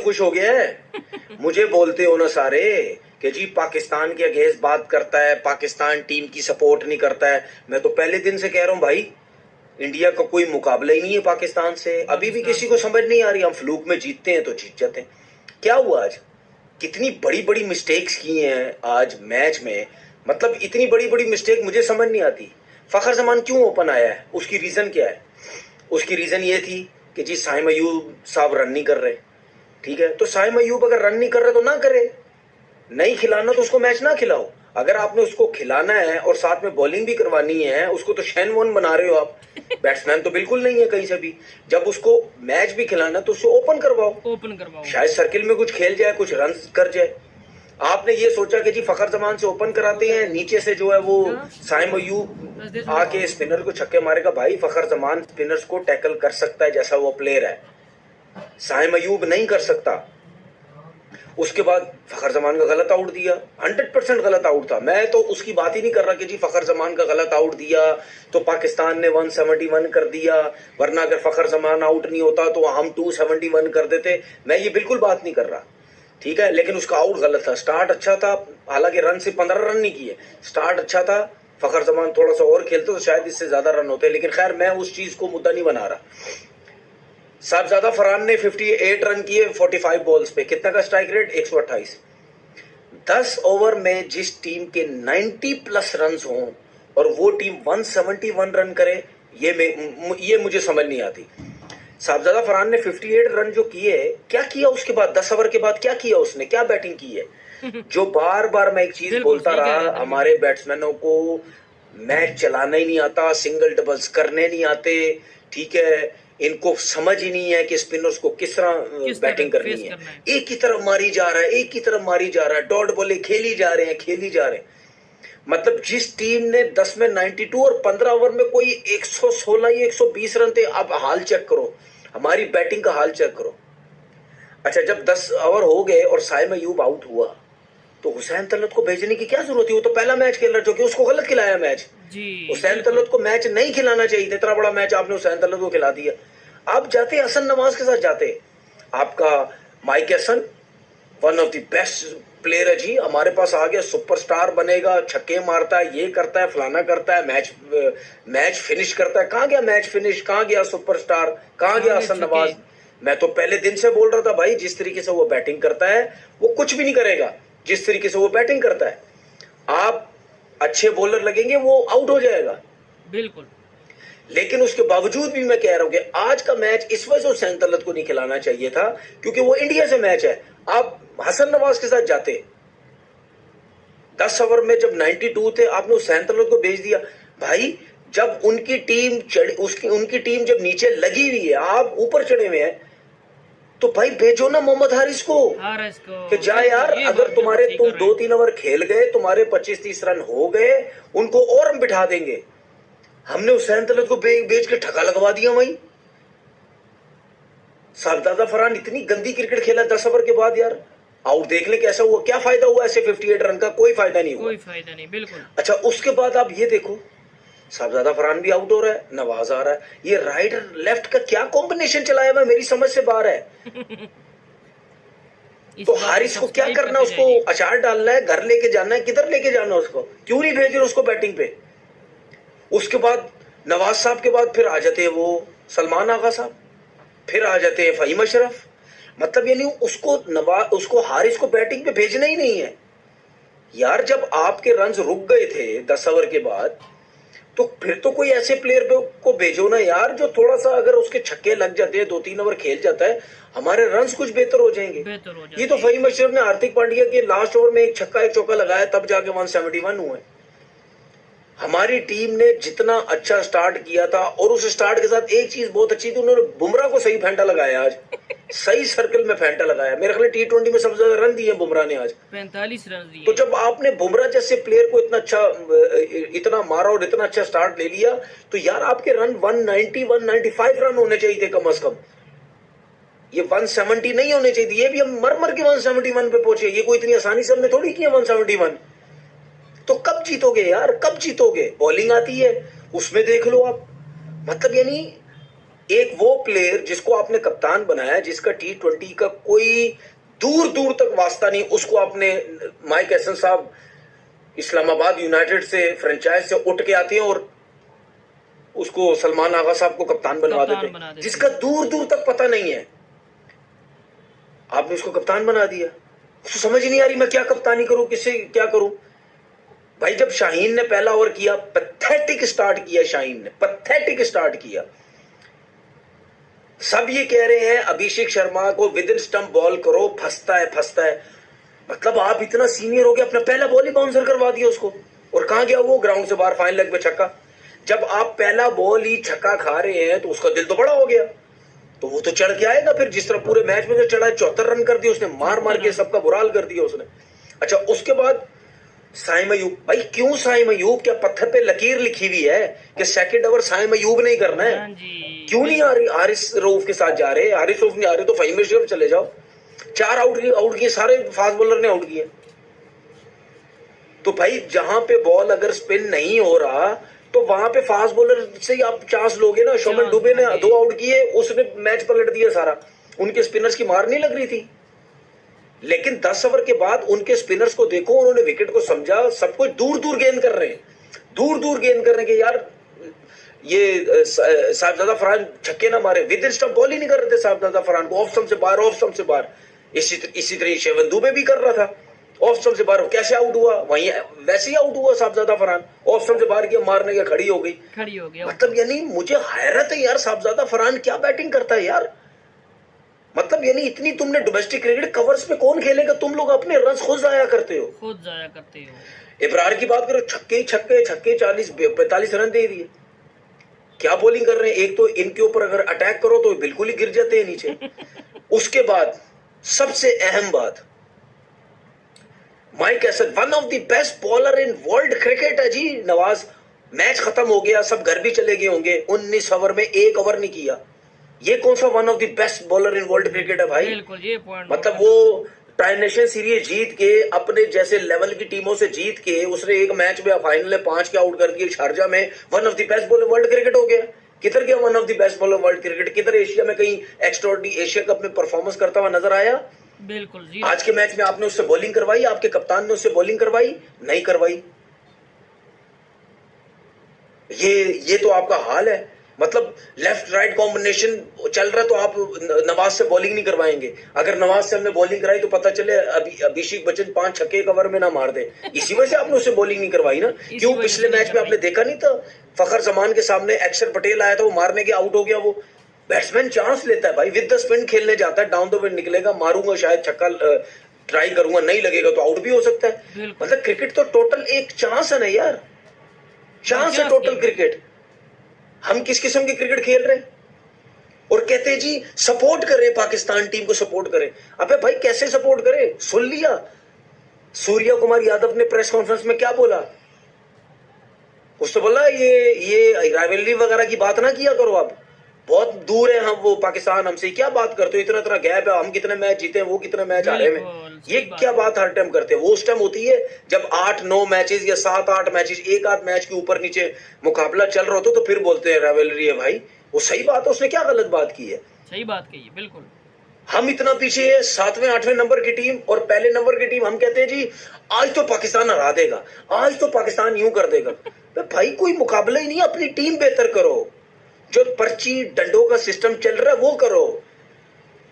खुश हो गया है। मुझे बोलते हो ना सारे कि जी पाकिस्तान के अगेंस्ट बात करता है, पाकिस्तान टीम की सपोर्ट नहीं करता है। मैं तो पहले दिन से कह रहा हूँ भाई, इंडिया का कोई मुकाबला ही नहीं है पाकिस्तान से। अभी भी किसी को समझ नहीं आ रही। हम फ्लूक में जीतते हैं तो जीत जाते हैं। क्या हुआ आज? कितनी बड़ी बड़ी मिस्टेक्स की हैं आज मैच में। मतलब इतनी बड़ी बड़ी मिस्टेक मुझे समझ नहीं आती। फखर जमान क्यों ओपन आया है? उसकी रीजन क्या है? उसकी रीजन ये थी कि जी साइम अयूब साहब रन नहीं कर रहे। ठीक है, तो साइम अयूब अगर रन नहीं कर रहे तो ना करे। नहीं खिलाना तो उसको मैच ना खिलाओ। अगर आपने उसको खिलाना है और साथ में बॉलिंग भी करवानी है, उसको तो शैन वॉन बना रहे हो आप। बैट्समैन तो बिल्कुल नहीं है कहीं से भी। जब उसको मैच भी खिलाना तो उसको ओपन करवाओ, शायद सर्किल में कुछ खेल जाए, कुछ रन कर जाए। आपने ये सोचा कि जी फखर जमान से ओपन कराते हैं, नीचे से जो है वो साइम अयूब आके स्पिनर को छक्के मारेगा। भाई फखर जमान स्पिनर्स को टैकल कर सकता है जैसा वो प्लेयर है, साइम अयूब नहीं कर सकता। उसके बाद फखर जमान का गलत आउट दिया, 100% गलत आउट था। मैं तो उसकी बात ही नहीं कर रहा कि जी फखर जमान का गलत आउट दिया तो पाकिस्तान ने 171 कर दिया, वरना अगर फखर जमान आउट नहीं होता तो हम 271 कर देते। मैं ये बिल्कुल बात नहीं कर रहा, ठीक है, लेकिन उसका आउट गलत था। स्टार्ट अच्छा था, हालांकि रन से 15 रन नहीं किए, स्टार्ट अच्छा था। फखर जमान थोड़ा सा और खेलते तो शायद इससे ज्यादा रन होते, लेकिन खैर मैं उस चीज को मुद्दा नहीं बना रहा। साहबजादा फरहान ने 58 रन किए 45 बॉल्स पे। कितना का स्ट्राइक रेट? 128। 10 ओवर में जिस टीम के 90 प्लस रन हों और वो टीम 171 रन करे, ये मुझे समझ नहीं आती। साहबजादा फरहान ने 58 रन जो किए, क्या किया उसके बाद? 10 ओवर के बाद क्या किया उसने? क्या बैटिंग की है? जो बार बार मैं एक चीज बोलता रहा, हमारे बैट्समैनों को मैच चलाना ही नहीं आता, सिंगल डबल्स करने नहीं आते, ठीक है, इनको समझ ही नहीं है कि स्पिनर्स को किस तरह बैटिंग करनी है। एक की तरफ मारी जा रहा है, एक की तरफ मारी जा रहा है, डॉट बॉले खेली जा रहे हैं। मतलब जिस टीम ने 10 में 92 और 15 ओवर में कोई 116 या 120 रन थे, अब हाल चेक करो, हमारी बैटिंग का हाल चेक करो। अच्छा, जब 10 ओवर हो गए और साइम अयूब आउट हुआ तो हुसैन तलत को भेजने की क्या जरूरत थी? वो तो पहला मैच खेल रहा, जो कि उसको गलत खिलाया मैच। हुसैन तलत को मैच नहीं खिलाना चाहिए था। इतना बड़ा मैच आपने हुसैन तलत को खिला दिया। आप जाते हसन नवाज के साथ जाते। आपका माइक हसन one of the best player है जी, हमारे पास आ गया, सुपरस्टार बनेगा, छक्के मारता है, ये करता है, फलाना करता है, मैच फिनिश करता है। कहां गया मैच फिनिश? कहां गया सुपरस्टार? कहां गया हसन नवाज? मैं तो पहले दिन से बोल रहा था भाई, जिस तरीके से वो बैटिंग करता है वो कुछ भी नहीं करेगा। जिस तरीके से वो बैटिंग करता है, आप अच्छे बॉलर लगेंगे वो आउट हो जाएगा बिल्कुल। लेकिन उसके बावजूद भी मैं कह रहा हूं कि आज का मैच इस वजह से हुसैन तलत को नहीं खिलाना चाहिए था क्योंकि वो इंडिया से मैच है। आप हसन नवाज के साथ जाते, 10 ओवर में जब 92 थे, आपने हुसैन तलत को भेज दिया। भाई जब उनकी टीम जब नीचे लगी हुई है, आप ऊपर चढ़े हुए हैं, तो भाई भेजो ना मोहम्मद हारिस को कि जा यार, अगर तुम 2-3 ओवर खेल गए, तुम्हारे 25-30 रन हो गए, उनको और हम बिठा देंगे। हमने हुसैन तलत को बेच के ठगा लगवा दिया वहीं। साहबजादा फरहान इतनी गंदी क्रिकेट खेला 10 ओवर के बाद यार। आउट देख ले कैसा हुआ, क्या फायदा हुआ ऐसे 58 रन का? कोई फायदा नहीं हुआ, कोई फायदा नहीं, बिल्कुल। अच्छा, उसके बाद आप ये देखो, साहबजादा फरहान भी आउट हो रहा है, नवाज आ रहा है। ये राइट लेफ्ट का क्या कॉम्बिनेशन चलाया हुआ, मेरी समझ से बाहर है। तो हारिस को क्या करना? उसको अचार डालना है, घर लेके जाना है, किधर लेके जाना है उसको? क्यों नहीं भेज रहे उसको बैटिंग पे? उसके बाद नवाज साहब के बाद फिर आ जाते हैं वो सलमान आगा साहब, फिर आ जाते हैं फहीम अशरफ। मतलब यानी उसको हारिस को बैटिंग पे भेजना ही नहीं है यार। जब आपके रन रुक गए थे 10 ओवर के बाद, तो फिर तो कोई ऐसे प्लेयर को भेजो ना यार, जो थोड़ा सा अगर उसके छक्के लग जाते हैं, 2-3 ओवर खेल जाता है, हमारे रन्स कुछ बेहतर हो जाएंगे। ये तो फहीम अशरफ ने हार्दिक पांड्या के लास्ट ओवर में एक छक्का एक चौका लगाया, तब जाके 171 हुए। हमारी टीम ने जितना अच्छा स्टार्ट किया था, और उस स्टार्ट के साथ एक चीज बहुत अच्छी थी, उन्होंने बुमराह को सही फेंटा लगाया आज। सही सर्कल में फेंटा लगाया। मेरे ख्याल T20 में सबसे ज्यादा रन दिए बुमराह ने आज, 45 रन दिए। तो जब आपने बुमराह जैसे प्लेयर को इतना मारा और इतना अच्छा स्टार्ट ले लिया, तो यार आपके रन 190-195 रन होने चाहिए थे कम से कम। ये 170 नहीं होने चाहिए। ये भी हम मर के 171 पे पहुंचे। ये कोई इतनी आसानी से हमने थोड़ी किया 171। तो कब जीतोगे यार, कब जीतोगे? बॉलिंग आती है उसमें देख लो आप। मतलब यानी एक वो प्लेयर जिसको आपने कप्तान बनाया, जिसका T20 का कोई दूर दूर तक वास्ता नहीं, उसको आपने, माइक एसन साहब इस्लामाबाद यूनाइटेड से फ्रेंचाइज से उठ के आते हैं और उसको सलमान आगा साहब को कप्तान बनवा देते, जिसका दूर दूर तक पता नहीं है, आपने उसको कप्तान बना दिया। उसको समझ नहीं आ रही मैं क्या कप्तानी करूं, किससे क्या करूं। भाई जब शाहीन ने पहला ओवर किया, पैथेटिक स्टार्ट किया शाहीन ने, पैथेटिक स्टार्ट किया। सब ये कह रहे हैं अभिषेक शर्मा को विद इन स्टंप बॉल करो, फंसता है। मतलब आप इतना सीनियर हो गया, अपना पहला बॉल ही बाउंसर करवा दिया उसको, और कहां गया वो, ग्राउंड से बाहर, फाइन लेग पे छक्का। जब आप पहला बॉल ही छक्का खा रहे हैं तो उसका दिल तो बड़ा हो गया, तो वो तो चढ़ के आएगा फिर, जिस तरह पूरे मैच में जो चढ़ा, 74 रन कर दिए उसने, मार के सबका बुरा हाल कर दिया उसने। अच्छा, उसके बाद साइम अयूब, भाई क्यों साइम अयूब, क्या पत्थर पे लकीर लिखी हुई है कि सेकंड ओवर साइम अयूब नहीं करना है? क्यों नहीं आ रही? हारिस रऊफ के साथ जा रहे, हारिस रऊफ नहीं आ रहे तो फहीम अशरफ चले जाओ। 4 आउट किए, सारे फास्ट बॉलर ने आउट किए। तो भाई जहां पे बॉल अगर स्पिन नहीं हो रहा तो वहां पे फास्ट बॉलर से ही आप चांस लोगे ना। शोमन डुबे ने 2 आउट किए, उसने मैच पलट दिया सारा, उनके स्पिनर्स की मार नहीं लग रही थी। लेकिन 10 ओवर के बाद उनके स्पिनर्स को देखो, उन्होंने विकेट को समझा, सब कुछ दूर दूर गेंद कर रहे हैं, दूर दूर गेंद करने के। यार ये साहबजादा फरहान छक्के ना मारे, विद इन स्टंप बॉल ही नहीं कर रहे थे साहबजादा फरहान को, ऑफ स्टंप से बाहर। इसी तरह शेवन दुबे भी कर रहा था, ऑफ स्टंप से बाहर। कैसे आउट हुआ? वहीं वैसे ही आउट हुआ साहबजादा फरहान, ऑफ स्टंप से बाहर किया, मारने के खड़ी हो गई। मतलब यानी मुझे हैरत है यार, साहबजादा फरहान क्या बैटिंग करता है यार। मतलब यानी इतनी तुमने डोमेस्टिक क्रिकेट कवर्स पे कौन खेलेगा, तुम लोग अपने रन खुद जाया करते हो। इब्रार की बात करो, छक्के 40-45 रन दे दिए, क्या बॉलिंग कर रहे हैं। एक तो इनके ऊपर अगर अटैक करो तो बिल्कुल ही गिर जाते हैं नीचे। उसके बाद सबसे अहम बात, माइक एसन one of the best bowler in world cricket है जी। नवाज, मैच खत्म हो गया, सब घर भी चले गए होंगे, 19 ओवर में 1 ओवर नहीं किया। ये कौन सा one of the best bowler in world cricket है भाई? बिल्कुल, ये पॉइंट, मतलब वो ट्राई नेशन सीरीज जीत के, अपने जैसे लेवल की टीमों से जीत के, उसने एक मैच में फाइनल में 5 के आउट कर दिए शारजा में। One of the best bowler world cricket हो गया। किधर गया one of the best bowler world cricket? किधर एशिया में कहीं एक्स्ट्राऑर्डिनरी एशिया कप में परफॉर्मेंस करता हुआ नजर आया? बिल्कुल जी। आज के मैच में आपने उससे बॉलिंग करवाई, आपके कप्तान ने उससे बॉलिंग करवाई? नहीं करवाई। ये तो आपका हाल है। मतलब लेफ्ट राइट कॉम्बिनेशन चल रहा है तो आप नवाज से बॉलिंग नहीं करवाएंगे। अगर नवाज से हमने बॉलिंग कराई तो पता चले अभिषेक बच्चन 5 छक्के कवर में ना मार दे, इसी वजह से आपने उससे बॉलिंग नहीं करवाई ना। क्यों? पिछले मैच में आपने देखा नहीं था, फखर जमान के सामने अक्षर पटेल आया था, वो मारने के आउट हो गया। वो बैट्समैन चांस लेता है भाई, विद द स्पिन खेलने जाता है, डाउन द विंड निकलेगा, मारूंगा शायद छक्का, ट्राई करूंगा, नहीं लगेगा तो आउट भी हो सकता है। मतलब क्रिकेट तो टोटल एक चांस है ना यार, चांस है टोटल क्रिकेट। हम किस किस्म की क्रिकेट खेल रहे हैं? और कहते हैं जी सपोर्ट करें, पाकिस्तान टीम को सपोर्ट करें। अबे भाई कैसे सपोर्ट करें? सुन लिया सूर्या कुमार यादव ने प्रेस कॉन्फ्रेंस में क्या बोला? उसने बोला ये राइवलरी वगैरह की बात ना किया करो, आप बहुत दूर है हम, वो पाकिस्तान हमसे क्या बात करते हो, इतना गैप है, हम कितने मैच जीते हैं, वो कितने मैच हारे हैं, ये क्या बात हर टाइम करते हैं। वो उस टाइम होती है जब 8-9 मैचेस या 7-8 मैचेस, एक आध मैच के ऊपर नीचे मुकाबला चल रहा होता तो फिर बोलते हैं राइवलरी है। भाई वो सही बात है, उसने क्या गलत बात की है? सही बात कही है, बिल्कुल। हम इतना पीछे है, 7वें 8वें नंबर की टीम और पहले नंबर की टीम, हम कहते हैं जी आज तो पाकिस्तान हरा देगा, आज तो पाकिस्तान यूं कर देगा। भाई कोई मुकाबला ही नहीं, अपनी टीम बेहतर करो, जो पर्ची डंडों का सिस्टम चल रहा है वो करो।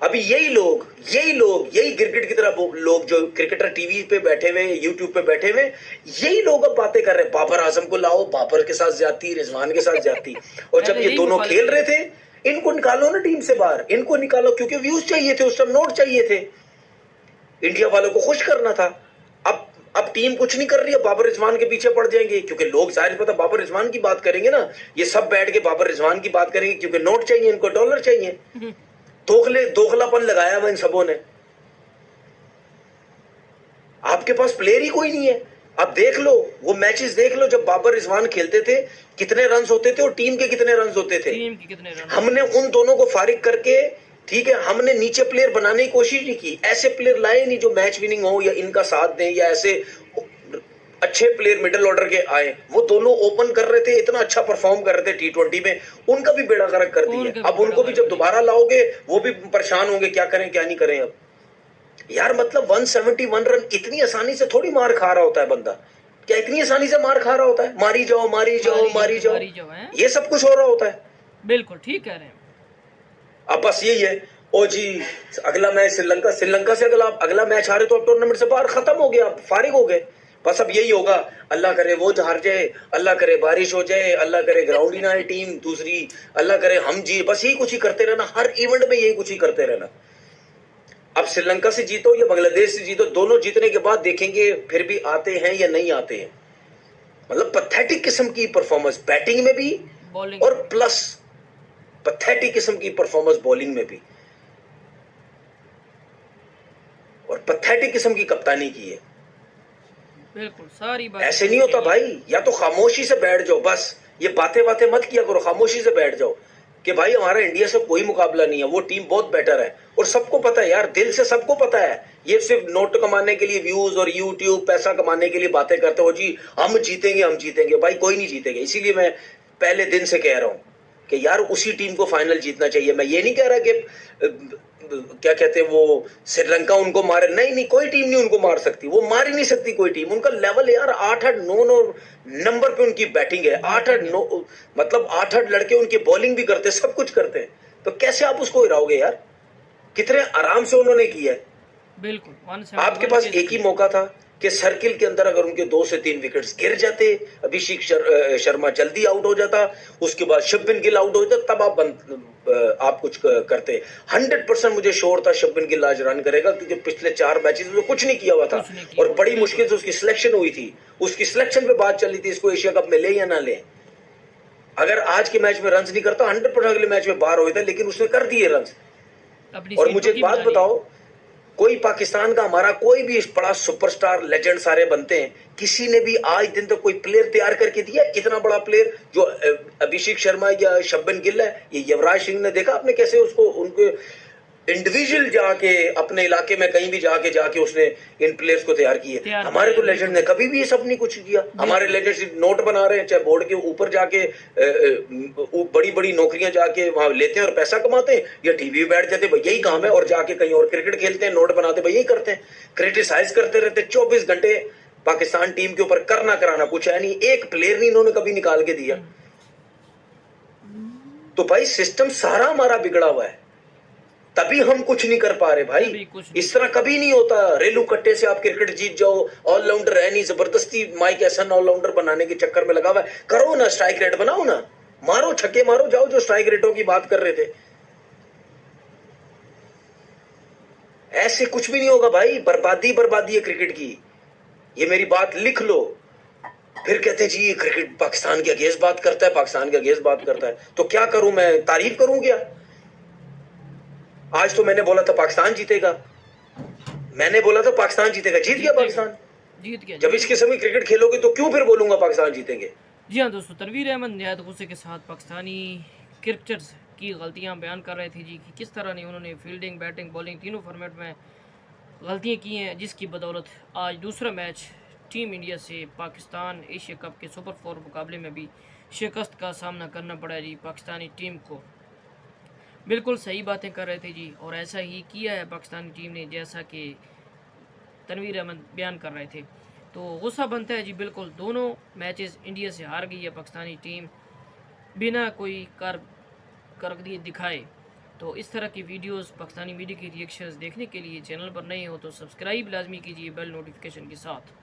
अभी यही लोग यही क्रिकेट की तरह लोग जो क्रिकेटर टीवी पे बैठे हुए, यूट्यूब पे बैठे हुए, यही लोग अब बातें कर रहे हैं, बाबर आजम को लाओ, बाबर के साथ ज्यादती, रिजवान के साथ ज्यादती। और जब ये दोनों खेल रहे थे, इनको निकालो ना टीम से बाहर, इनको निकालो, क्योंकि व्यूज चाहिए थे उस टाइम, नोट चाहिए थे, इंडिया वालों को खुश करना था। अब टीम कुछ नहीं कर रही है, बाबर रिजवान के पीछे पड़ जाएंगे, क्योंकि लोग जाहिर पता बाबर रिजवान की बात करेंगे ना, ये सब बैठ के बाबर रिजवान की बात करेंगे, क्योंकि नोट चाहिए इनको, डॉलर चाहिए। दोगलापन लगाया हुआ इन सबों ने। आपके पास प्लेयर ही कोई नहीं है। अब देख लो, वो मैचेस देख लो, जब बाबर रिजवान खेलते थे कितने रन होते थे और टीम के कितने रन होते थे। हमने उन दोनों को फारिग करके, ठीक है, हमने नीचे प्लेयर बनाने की कोशिश नहीं की, ऐसे प्लेयर लाए नहीं जो मैच विनिंग हो या इनका साथ दें, या ऐसे अच्छे प्लेयर मिडिल ऑर्डर के आए, वो दोनों ओपन कर रहे थे, इतना अच्छा परफॉर्म कर रहे थे T20 में, उनका भी बेड़ा गर्क कर दिया। अब उनको भी जब दोबारा लाओगे वो भी परेशान होंगे, क्या करें क्या नहीं करें। अब यार मतलब 171 रन इतनी आसानी से थोड़ी मार खा रहा होता है बंदा, क्या इतनी आसानी से मार खा रहा होता है? मारी जाओ मारी जाओ मारी जाओ, ये सब कुछ हो रहा होता है। बिल्कुल ठीक कह रहे हैं। अब बस यही है, ओ जी अगला मैच श्रीलंका से अगला मैच हारे तो अब टूर्नामेंट से बाहर, खत्म हो गया, फारिग हो गए। बस अब यही होगा, अल्लाह करे वो हार जाए, अल्लाह करे बारिश हो जाए, अल्लाह करे ग्राउंड ही ना आए टीम दूसरी, अल्लाह करे हम जी, बस यही कुछ ही करते रहना, हर इवेंट में यही कुछ ही करते रहना। अब श्रीलंका से जीतो या बांग्लादेश से जीतो, दोनों जीतने के बाद देखेंगे फिर भी आते हैं या नहीं आते हैं। मतलब पैथेटिक किस्म की परफॉर्मेंस बैटिंग में भी और प्लस पैथेटिक किस्म की परफॉर्मेंस बॉलिंग में भी, और पैथेटिक किस्म की कप्तानी की है। बिल्कुल सारी बात ऐसे नहीं होता भाई, या तो खामोशी से बैठ जाओ, बस ये बातें मत किया करो, खामोशी से बैठ जाओ कि भाई हमारा इंडिया से कोई मुकाबला नहीं है, वो टीम बहुत बेटर है। और सबको पता है यार, दिल से सबको पता है, ये सिर्फ नोट कमाने के लिए, व्यूज और यूट्यूब पैसा कमाने के लिए बातें करते हो जी, हम जीतेंगे। भाई कोई नहीं जीतेगा। इसीलिए मैं पहले दिन से कह रहा हूं कि यार उसी टीम को फाइनल जीतना चाहिए। मैं ये नहीं कह रहा कि क्या कहते हैं वो श्रीलंका उनको मारे, नहीं कोई टीम नहीं उनको मार सकती, वो मार ही नहीं सकती कोई टीम। उनका लेवल यार 8-9 नंबर पे उनकी बैटिंग है, 8-9 मतलब 8 लड़के उनकी बॉलिंग भी करते, सब कुछ करते हैं, तो कैसे आप उसको हिराओगे यार? कितने आराम से उन्होंने किया है। बिल्कुल आपके पास एक ही मौका था कि सर्किल के अंदर अगर उनके 2 से 3 विकेट्स गिर जाते, अभिषेक शर्मा जल्दी आउट हो जाता, उसके बाद शुभमन गिल आउट हो जाता, तब आप कुछ करते। 100% मुझे श्योर था शुभमन गिल आज रन करेगा, क्योंकि पिछले 4 मैचेस में कुछ नहीं किया हुआ था और बड़ी मुश्किल से उसकी सिलेक्शन हुई थी। उसकी सिलेक्शन पे बात चली थी, इसको एशिया कप में ले या ना ले। अगर आज के मैच में रन नहीं करता 100% अगले मैच में बाहर हो जाता, लेकिन उसने कर दिए रन। और मुझे एक बात बताओ, कोई पाकिस्तान का हमारा कोई भी बड़ा सुपरस्टार लेजेंड सारे बनते हैं, किसी ने भी आज दिन तक कोई प्लेयर तैयार करके दिया? इतना बड़ा प्लेयर जो अभिषेक शर्मा या शुभमन गिल है, ये युवराज सिंह ने देखा आपने कैसे उसको उनके इंडिविजुअल जाके अपने इलाके में कहीं भी जाके उसने इन प्लेयर्स को तैयार किए। हमारे तो लेजेंड ने कभी भी ये सब नहीं कुछ किया। हमारे लेजेंड सिर्फ नोट बना रहे हैं, चाहे बोर्ड के ऊपर जाके बड़ी बड़ी नौकरियां जाके वहां लेते हैं और पैसा कमाते हैं, या टीवी में बैठ जाते हैं, भाई यही काम है, और जाके कहीं और क्रिकेट खेलते हैं, नोट बनाते, भाई यही करते हैं, क्रिटिसाइज करते रहते 24 घंटे। पाकिस्तान टीम के ऊपर करना कराना कुछ है नहीं, एक प्लेयर नहीं इन्होंने कभी निकाल के दिया। तो भाई सिस्टम सारा हमारा बिगड़ा हुआ है, तभी हम कुछ नहीं कर पा रहे भाई। इस तरह कभी नहीं होता, रेलू कट्टे से आप क्रिकेट जीत जाओ, ऑलराउंडर है नहीं, जबरदस्ती माइक एसन ऑलराउंडर बनाने के चक्कर में लगा हुआ है। करो ना, स्ट्राइक रेट बनाओ ना, मारो छक्के मारो, जाओ जो स्ट्राइक रेटों की बात कर रहे थे। ऐसे कुछ भी नहीं होगा भाई, बर्बादी है क्रिकेट की, ये मेरी बात लिख लो। फिर कहते हैं जी क्रिकेट पाकिस्तान के अगेंस्ट बात करता है, तो क्या करूं मैं, तारीफ करूं क्या? आज तो मैंने बोला था पाकिस्तान जीतेगा, जीत गया पाकिस्तान, जीत गया। जब इस किस्म की क्रिकेट खेलोगे तो क्यों फिर बोलूंगा पाकिस्तान जीतेंगे? जी हाँ दोस्तों, तनवीर अहमद निहायत गुस्से के साथ पाकिस्तानी क्रिकेटर्स की गलतियां बयान कर रहे थे जी, कि किस तरह ने उन्होंने फील्डिंग, बैटिंग, बॉलिंग तीनों फॉर्मेट में गलतियां की हैं, जिसकी बदौलत आज दूसरा मैच टीम इंडिया से पाकिस्तान एशिया कप के सुपर 4 मुकाबले में भी शिकस्त का सामना करना पड़ा जी पाकिस्तानी टीम को। बिल्कुल सही बातें कर रहे थे जी, और ऐसा ही किया है पाकिस्तानी टीम ने, जैसा कि तनवीर अहमद बयान कर रहे थे। तो गुस्सा बनता है जी, बिल्कुल दोनों मैचेस इंडिया से हार गई है पाकिस्तानी टीम बिना कोई कारकर्दगी दिखाए। तो इस तरह की वीडियोस, पाकिस्तानी मीडिया की रिएक्शंस देखने के लिए चैनल पर नए हो तो सब्सक्राइब लाजमी कीजिए बेल नोटिफिकेशन के साथ।